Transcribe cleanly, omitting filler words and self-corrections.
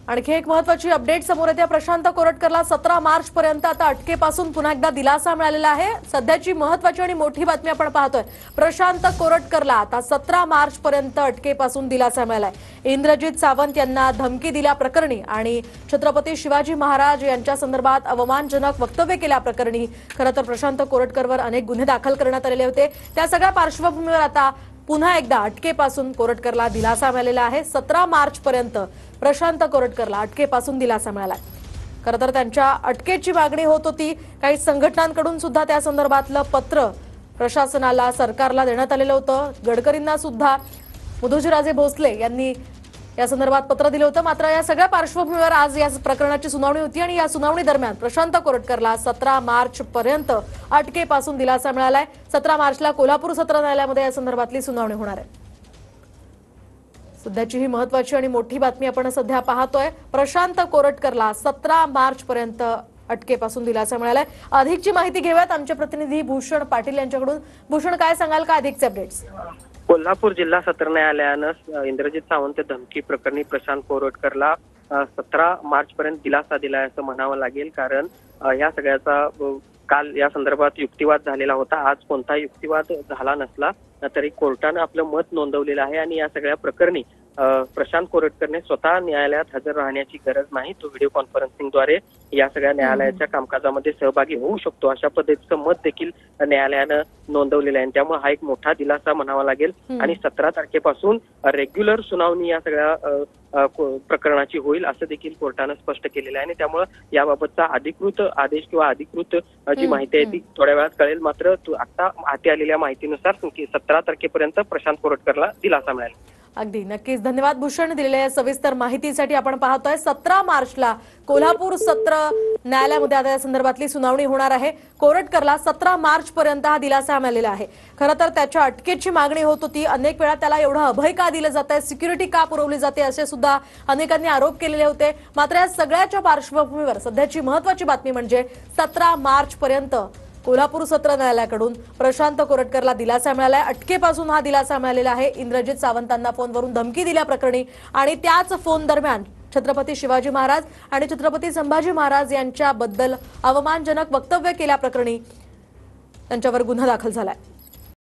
आणखी एक महत्त्वाची अपडेट समोर येते। प्रशांत कोरटकरला 17 मार्च पर्यंत आता अटकेपासून पुन्हा एकदा दिलासा मिळालेला आहे। सध्याची महत्त्वाची आणि मोठी बातमी आपण पाहतोय। प्रशांत कोरटकरला आता 17 मार्च पर्यंत अटकेपासून दिलासा मिळालाय। इंद्रजित सावंत यांना धमकी दिल्या प्रकरणी आणि छत्रपती शिवाजी महाराज यांच्या संदर्भात अवमानजनक वक्तव्य केल्या प्रकरणी खरं तर प्रशांत कोरटकरवर अनेक गुन्हे दाखल करण्यात आलेले होते। त्या सगळ्या पार्श्वभूमीवर आता पुन्हा एकदा अटकेपासून कोरटकरला दिलासा मिळालेला आहे। 17 मार्च पर्यंत प्रशांत कोरटकरला अटकेपासून दिलासा मिळाला। खरं तर त्यांच्या अटकेची मागणी होत होती। काही संघटनांकडून सुद्धा त्या संदर्भातलं पत्र प्रशासनाला सरकारला देण्यात आलेलं होतं। गडकरींना सुद्धा उदयनराजे भोसले यांनी या संदर्भात पत्र दिलं होतं। मात्र या सगळ्या पार्श्वभूमीवर आज या प्रकरणाची सुनावणी होती आणि या सुनावणी दरम्यान प्रशांत कोरटकरला 17 मार्च पर्यंत अटकेपासून दिलासा मिळालाय। 17 मार्चला कोल्हापूर सत्र न्यायालयामध्ये या संदर्भातली सुनावणी होणार आहे। सध्याची ही महत्त्वाची आणि मोठी बातमी आपण सध्या पाहतोय। प्रशांत कोरटकरला 17 मार्च पर्यंत अटकेपासून दिलासा मिळालाय। अधिकची माहिती घेऊयात आमचे प्रतिनिधी भूषण पाटील यांच्याकडून। भूषण, काय सांगाल का अधिकचे अपडेट्स? कोल्हापूर जिल्हा सत्र न्यायालयानं इंद्रजित सावंत धमकी प्रकरणी प्रशांत कोरटकरला 17 मार्च पर्यंत दिलासा दिलाय असं म्हणावं लागेल। कारण या सगळ्याचा काल या संदर्भात युक्तिवाद झालेला होता। आज कोणता युक्तिवाद झाला नसला तरी कोर्टानं आपलं मत नोंदवलेलं आहे आणि या सगळ्या प्रकरणी प्रशांत कोरटकरने स्वतः न्यायालयात हजर राहण्याची गरज नाही, तो व्हिडिओ कॉन्फरन्सिंगद्वारे या सगळ्या न्यायालयाच्या कामकाजामध्ये सहभागी होऊ शकतो, अशा पद्धतीचं मत देखील न्यायालयानं नोंदवलेलं आहे। त्यामुळे हा एक मोठा दिलासा म्हणावा लागेल आणि 17 तारखेपासून रेग्युलर सुनावणी या सगळ्या प्रकरणाची होईल असं देखील कोर्टानं स्पष्ट केलेलं आहे आणि त्यामुळे याबाबतचा अधिकृत आदेश किंवा अधिकृत जी माहिती आहे ती थोड्या वेळात कळेल। मात्र आता हाती आलेल्या माहितीनुसार 17 तारखेपर्यंत प्रशांत कोरटकरला दिलासा मिळेल। अगदी नक्कीच धन्यवाद भूषण, दिलेल्या सविस्तर माहितीसाठी। आपण पाहतोय 17 मार्चला कोल्हापूर सत्र न्यायालयामध्ये आता या संदर्भातली सुनावणी होणार आहे। कोरटकरला 17 मार्च पर्यंत हा दिलासा मिळालेला आहे। खरं तर त्याच्या अटकेची मागणी होत होती। अनेक वेळा त्याला एवढं अभय का दिलं जातंय, सिक्युरिटी का पुरवली जाते, असे सुद्धा अनेकांनी आरोप केलेले होते। मात्र या सगळ्याच्या पार्श्वभूमीवर सध्याची महत्त्वाची बातमी म्हणजे 17 मार्च पर्यंत कोल्हापूर सत्र न्यायालयाकडून प्रशांत कोरटकरला दिलासा मिळालाय। अटकेपासून हा दिलासा मिळालेला आहे। इंद्रजित सावंतांना फोनवरून धमकी दिल्या प्रकरणी आणि त्याच फोन दरम्यान छत्रपती शिवाजी महाराज आणि छत्रपती संभाजी महाराज यांच्याबद्दल अवमानजनक वक्तव्य केल्या प्रकरणी त्यांच्यावर गुन्हा दाखल झालाय।